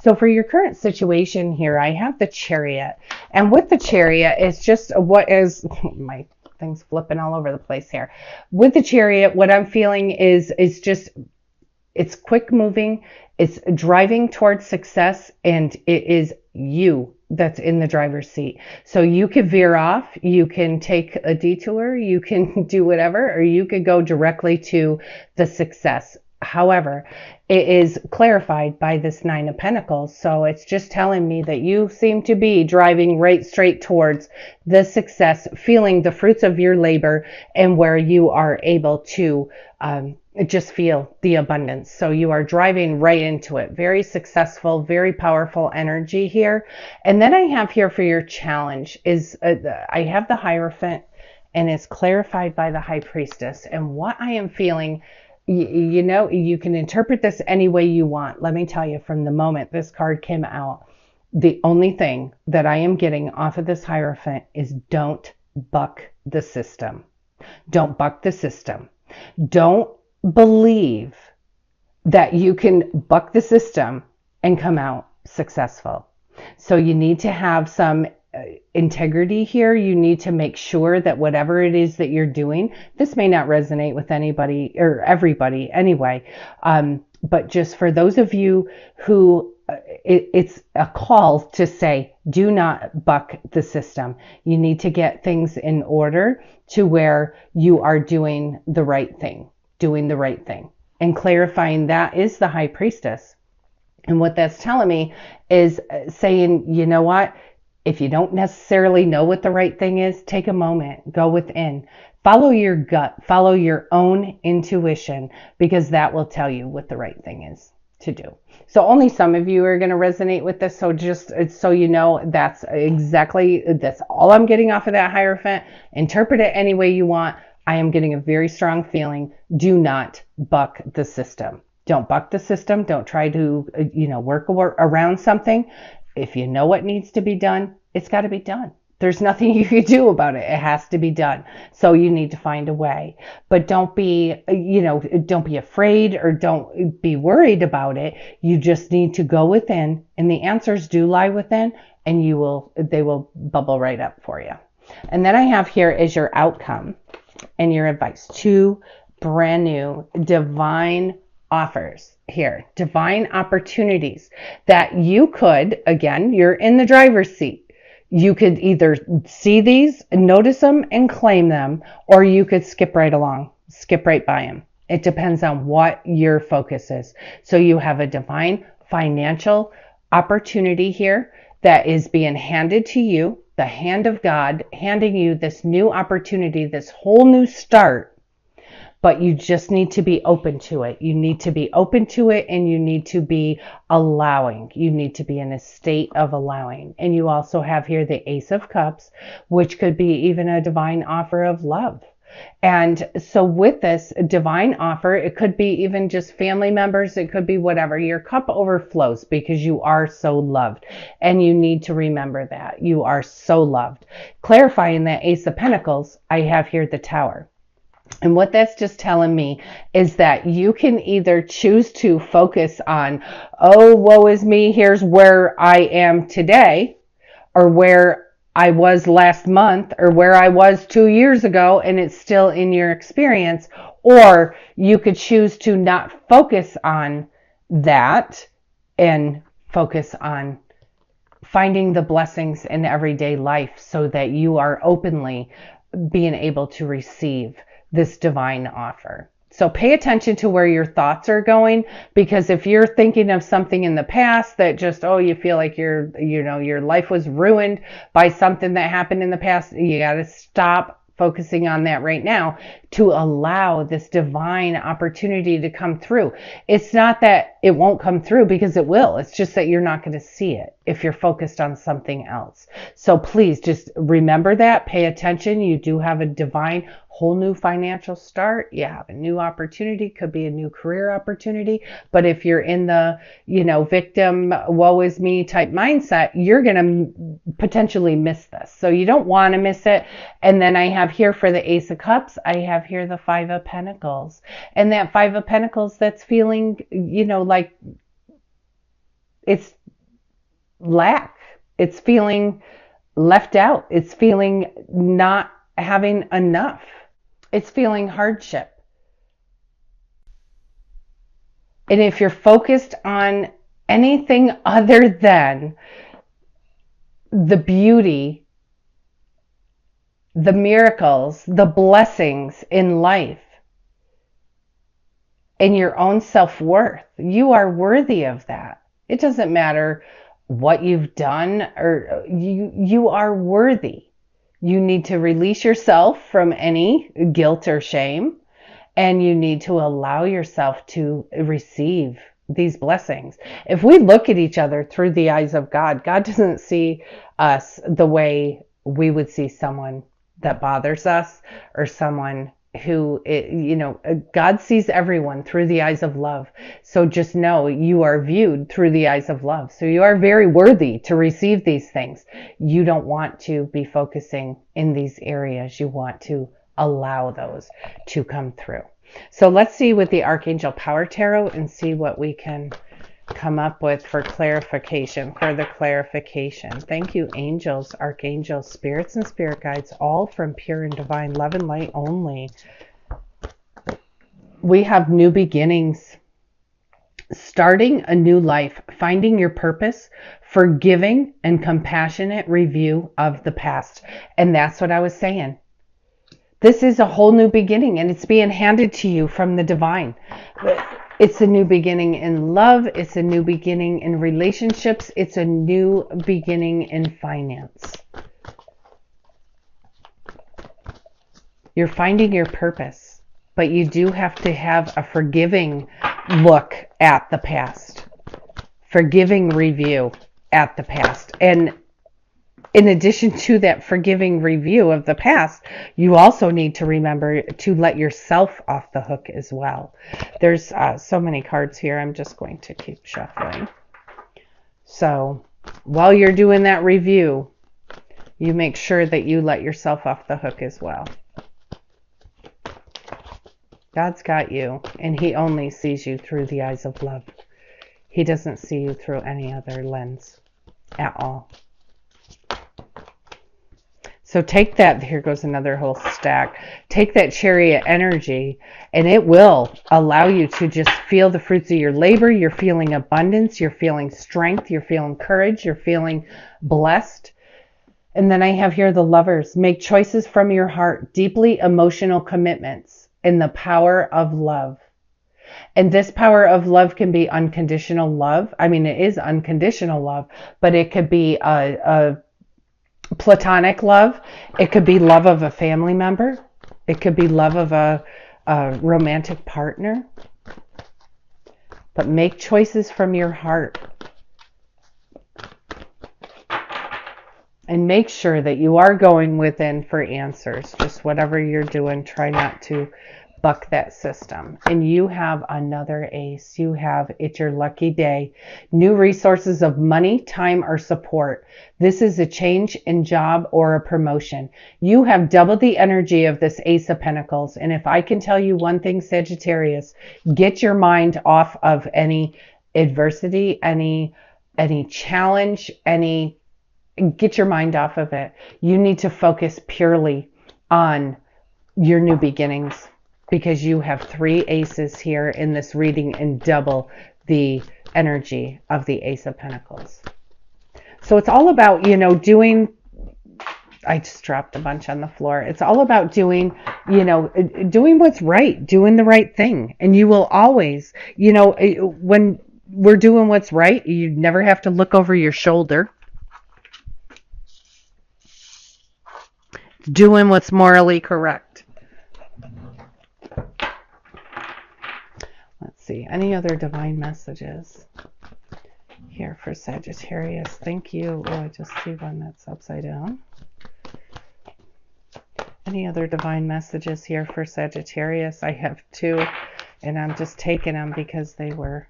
So for your current situation here, I have the Chariot. And with the Chariot, it's just what is my thing's flipping all over the place here. With the Chariot, what I'm feeling is just it's quick moving, it's driving towards success, and it is you that's in the driver's seat. So you could veer off, you can take a detour, you can do whatever, or you could go directly to the success. However, it is clarified by this Nine of Pentacles. So it's just telling me that you seem to be driving right straight towards the success, feeling the fruits of your labor, and where you are able to just feel the abundance. So you are driving right into it. Very successful, very powerful energy here. And then I have here for your challenge is I have the Hierophant, and it's clarified by the High Priestess. And what I am feeling, you know, you can interpret this any way you want. Let me tell you, from the moment this card came out, the only thing that I am getting off of this Hierophant is don't buck the system. Don't buck the system. Don't believe that you can buck the system and come out successful. So you need to have some integrity here. You need to make sure that whatever it is that you're doing, this may not resonate with anybody or everybody anyway, but just for those of you who it's a call to say, do not buck the system. You need to get things in order to where you are doing the right thing. And clarifying that is the High Priestess. And what that's telling me is saying, you know what? If you don't necessarily know what the right thing is, take a moment, go within, follow your gut, follow your own intuition, because that will tell you what the right thing is to do. So only some of you are going to resonate with this. So just so you know, that's all I'm getting off of that Hierophant. Interpret it any way you want. I am getting a very strong feeling. Do not buck the system. Don't buck the system. Don't try to, work around something. If you know what needs to be done, it's got to be done. There's nothing you can do about it. It has to be done. So you need to find a way. But don't be afraid or don't be worried about it. You just need to go within, and the answers do lie within, and they will bubble right up for you. And then I have here is your outcome and your advice. 2 brand new divine offers here, divine opportunities that you could, again, you're in the driver's seat. You could either see these, notice them, and claim them, or you could skip right along, skip right by them. It depends on what your focus is. So you have a divine financial opportunity here that is being handed to you, the hand of God handing you this new opportunity, this whole new start. But you just need to be open to it. You need to be open to it, and you need to be allowing. You need to be in a state of allowing. And you also have here the Ace of Cups, which could be even a divine offer of love. And so with this divine offer, it could be even just family members. It could be whatever. Your cup overflows because you are so loved. And you need to remember that. You are so loved. Clarifying that Ace of Pentacles, I have here the Tower. And what that's just telling me is that you can either choose to focus on, oh, woe is me, here's where I am today, or where I was last month, or where I was 2 years ago, and it's still in your experience. Or you could choose to not focus on that and focus on finding the blessings in everyday life so that you are openly being able to receive this divine offer. So pay attention to where your thoughts are going, because if you're thinking of something in the past that just, you feel like your life was ruined by something that happened in the past, you got to stop focusing on that right now to allow this divine opportunity to come through. It's not that it won't come through, because it will. It's just that you're not going to see it if you're focused on something else. So please just remember that. Pay attention. You do have a divine whole new financial start. You have a new opportunity, could be a new career opportunity. But if you're in the, victim, woe is me type mindset, you're going to potentially miss this. So you don't want to miss it. And then I have here for the Ace of Cups, I have here the 5 of Pentacles. And that 5 of Pentacles, that's feeling, like it's lack. It's feeling left out. It's feeling not having enough. It's feeling hardship. And if you're focused on anything other than the beauty, the miracles, the blessings in life, and your own self-worth, you are worthy of that. It doesn't matter what you've done, or you are worthy. You need to release yourself from any guilt or shame, and you need to allow yourself to receive these blessings. If we look at each other through the eyes of God, God doesn't see us the way we would see someone that bothers us, or someone who, God sees everyone through the eyes of love. So just know you are viewed through the eyes of love. So you are very worthy to receive these things. You don't want to be focusing in these areas. You want to allow those to come through. So let's see with the Archangel Power Tarot and see what we can come up with for clarification, further clarification. Thank you, angels, archangels, spirits, and spirit guides, all from pure and divine love and light only. We have new beginnings, starting a new life, finding your purpose, forgiving and compassionate review of the past. And that's what I was saying. This is a whole new beginning, and it's being handed to you from the divine. It's a new beginning in love. It's a new beginning in relationships. It's a new beginning in finance. You're finding your purpose, but you do have to have a forgiving look at the past, forgiving review at the past. And in addition to that forgiving review of the past, you also need to remember to let yourself off the hook as well. There's so many cards here. I'm just going to keep shuffling. So while you're doing that review, you make sure that you let yourself off the hook as well. God's got you, and he only sees you through the eyes of love. He doesn't see you through any other lens at all. So take that, here goes another whole stack. Take that Chariot energy, and it will allow you to just feel the fruits of your labor. You're feeling abundance, you're feeling strength, you're feeling courage, you're feeling blessed. And then I have here the Lovers. Make choices from your heart, deeply emotional commitments in the power of love. And this power of love can be unconditional love. I mean, it is unconditional love, but it could be a platonic love. It could be love of a family member. It could be love of a romantic partner. But make choices from your heart. And make sure that you are going within for answers. Just whatever you're doing, try not to buck that system. And you have another ace. You have, it's your lucky day. New resources of money, time, or support. This is a change in job or a promotion. You have double the energy of this Ace of Pentacles. And if I can tell you one thing, Sagittarius, get your mind off of any adversity, any challenge, get your mind off of it. You need to focus purely on your new beginnings, because you have 3 aces here in this reading and double the energy of the Ace of Pentacles. So it's all about, doing, I just dropped a bunch on the floor. It's all about doing, doing what's right, doing the right thing. And you will always, when we're doing what's right, you never have to look over your shoulder. Doing what's morally correct. Let's see, any other divine messages here for Sagittarius? Thank you. Oh, I just see one that's upside down. Any other divine messages here for Sagittarius? I have 2, and I'm just taking them because they were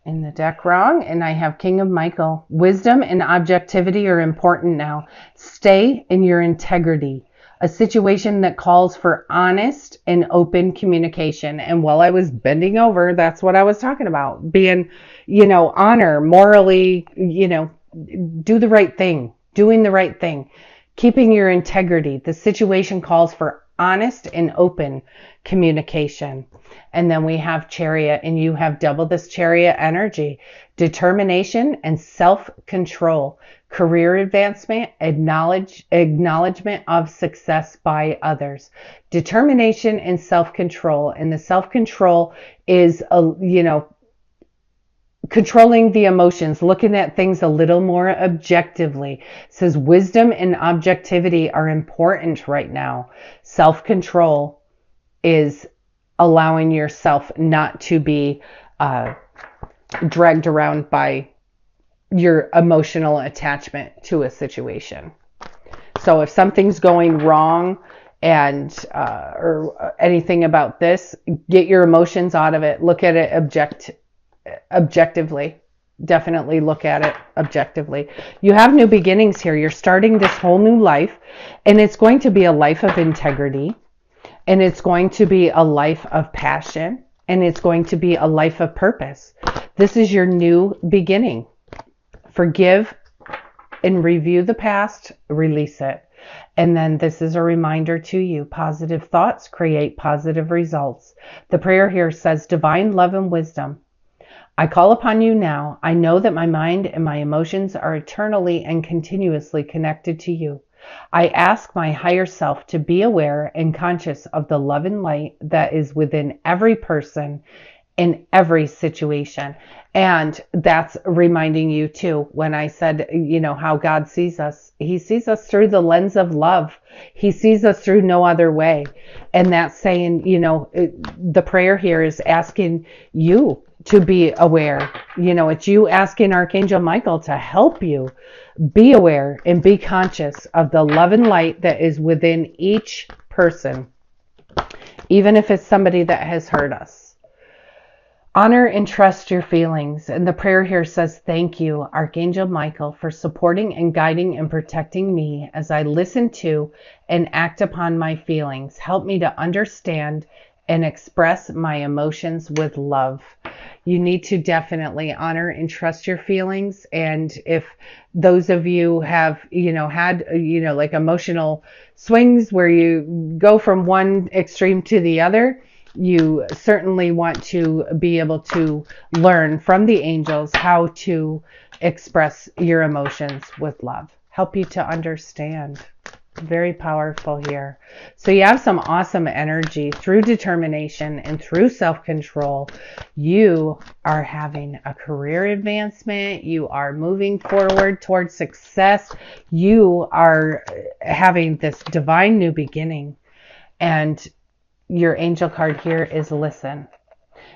in the deck wrong. And I have King of Michael. Wisdom and objectivity are important now. Stay in your integrity. A situation that calls for honest and open communication. And while I was bending over, that's what I was talking about. Being, honor, morally, do the right thing, doing the right thing, keeping your integrity. The situation calls for honest and open communication. And then we have Chariot, and you have double this Chariot energy: determination and self-control, career advancement, acknowledgement of success by others. Determination and self-control. And the self-control is, controlling the emotions, looking at things a little more objectively. It says wisdom and objectivity are important right now. Self-control is allowing yourself not to be dragged around by your emotional attachment to a situation. So if something's going wrong and or anything about this, get your emotions out of it. Look at it objectively. Definitely look at it objectively. You have new beginnings here. You're starting this whole new life, and it's going to be a life of integrity, and it's going to be a life of passion, and it's going to be a life of purpose. This is your new beginning. Forgive and review the past, release it. And then this is a reminder to you: positive thoughts create positive results. The prayer here says, divine love and wisdom, I call upon you now. I know that my mind and my emotions are eternally and continuously connected to you. I ask my higher self to be aware and conscious of the love and light that is within every person in every situation. And that's reminding you too, when I said, how God sees us. He sees us through the lens of love. He sees us through no other way. And that's saying, the prayer here is asking you to be aware. It's you asking Archangel Michael to help you be aware and be conscious of the love and light that is within each person, even if it's somebody that has hurt us. Honor and trust your feelings. And the prayer here says, thank you, Archangel Michael, for supporting and guiding and protecting me as I listen to and act upon my feelings. Help me to understand and express my emotions with love. You need to definitely honor and trust your feelings. And if those of you have, had, like emotional swings where you go from one extreme to the other, you certainly want to be able to learn from the angels how to express your emotions with love. Help you to understand. Very powerful here. So you have some awesome energy through determination and through self-control. You are having a career advancement. You are moving forward towards success. You are having this divine new beginning. And your angel card here is listen.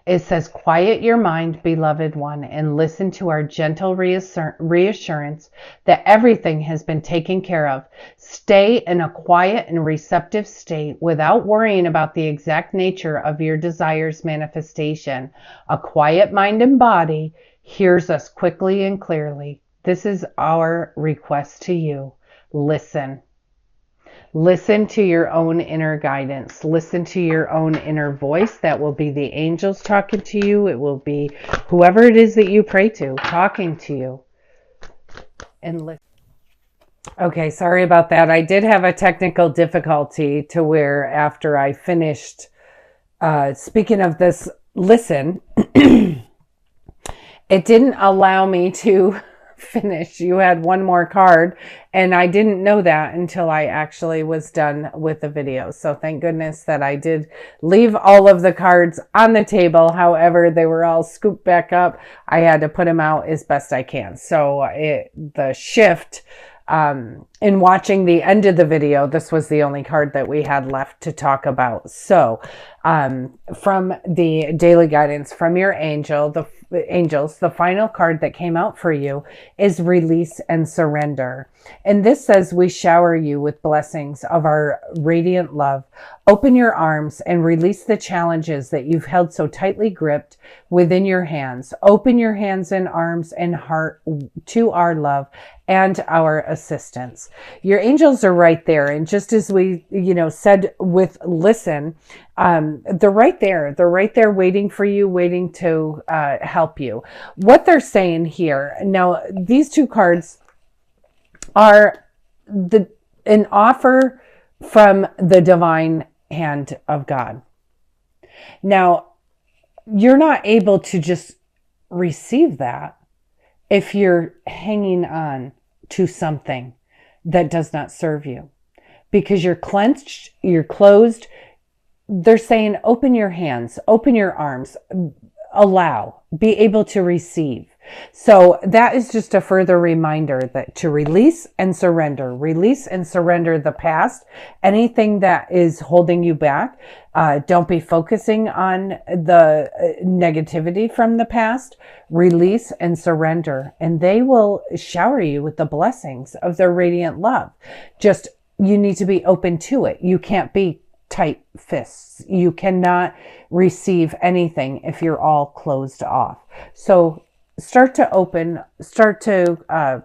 It says, quiet your mind, beloved one, and listen to our gentle reassurance that everything has been taken care of. Stay in a quiet and receptive state without worrying about the exact nature of your desire's manifestation. A quiet mind and body hears us quickly and clearly. This is our request to you. Listen. Listen to your own inner guidance. Listen to your own inner voice. That will be the angels talking to you. It will be whoever it is that you pray to talking to you. And listen. Okay, sorry about that. I did have a technical difficulty to where after I finished speaking of this listen, it didn't allow me to finish. You had one more card, and I didn't know that until I actually was done with the video. So thank goodness that I did leave all of the cards on the table. However, they were all scooped back up. I had to put them out as best I can. So the shift in watching the end of the video, this was the only card that we had left to talk about. So from the daily guidance from your angels, the final card that came out for you is release and surrender. And this says, we shower you with blessings of our radiant love. Open your arms and release the challenges that you've held so tightly gripped within your hands. Open your hands and arms and heart to our love and our assistance. Your angels are right there. And just as we, said with listen, they're right there. They're right there waiting for you, waiting to help you. What they're saying here. Now, these two cards are an offer from the divine hand of God. Now, you're not able to just receive that if you're hanging on to something that does not serve you, because you're clenched, you're closed. They're saying, open your hands, open your arms, allow, be able to receive. So that is just a further reminder that to release and surrender the past, anything that is holding you back. Don't be focusing on the negativity from the past. Release and surrender, and they will shower you with the blessings of their radiant love. Just, you need to be open to it. You can't be tight fists. You cannot receive anything if you're all closed off. So start to open, start to,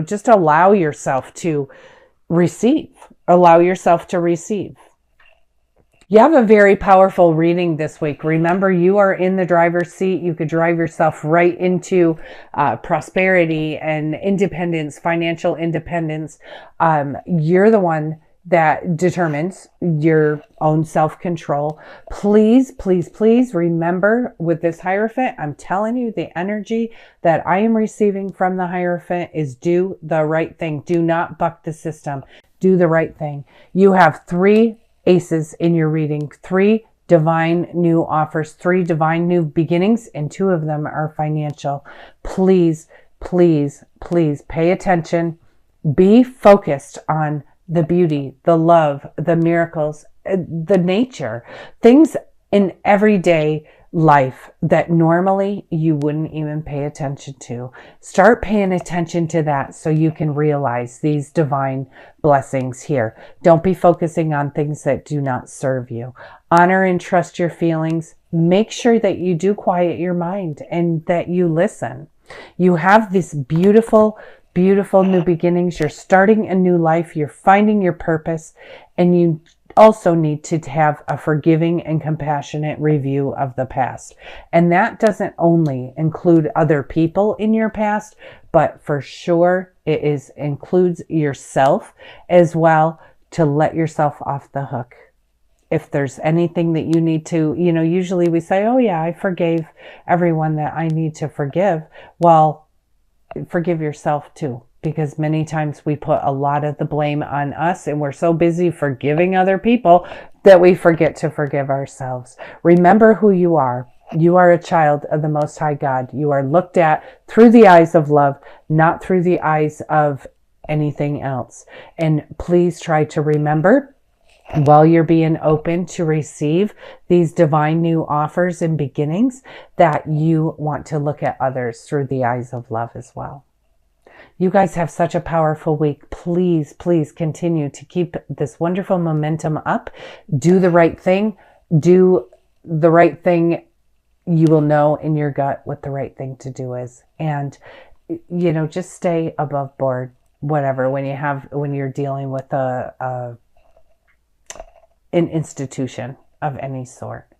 just allow yourself to receive. Allow yourself to receive. You have a very powerful reading this week. Remember, you are in the driver's seat. You could drive yourself right into prosperity and independence, financial independence. You're the one that determines your own self-control. Please, please, please remember with this Hierophant, I'm telling you, the energy that I am receiving from the Hierophant is do the right thing. Do not buck the system. Do the right thing. You have 3 aces in your reading, 3 divine new offers, 3 divine new beginnings, and 2 of them are financial. Please, please, please pay attention. Be focused on the beauty, the love, the miracles, the nature, things in everyday life that normally you wouldn't even pay attention to. Start paying attention to that so you can realize these divine blessings here. Don't be focusing on things that do not serve you. Honor and trust your feelings. Make sure that you do quiet your mind and that you listen. You have this beautiful, beautiful new beginnings. You're starting a new life. You're finding your purpose, and you also need to have a forgiving and compassionate review of the past. And that doesn't only include other people in your past, but for sure it includes yourself as well, to let yourself off the hook. If there's anything that you need to, usually we say, oh yeah, I forgave everyone that I need to forgive. Well, forgive yourself too, because many times we put a lot of the blame on us, and we're so busy forgiving other people that we forget to forgive ourselves. Remember who you are. You are a child of the Most High God. You are looked at through the eyes of love, not through the eyes of anything else. And please try to remember, while you're being open to receive these divine new offers and beginnings, that you want to look at others through the eyes of love as well. You guys have such a powerful week. Please, please continue to keep this wonderful momentum up. Do the right thing. Do the right thing. You will know in your gut what the right thing to do is. And, just stay above board, whatever, when you're dealing with an institution of any sort.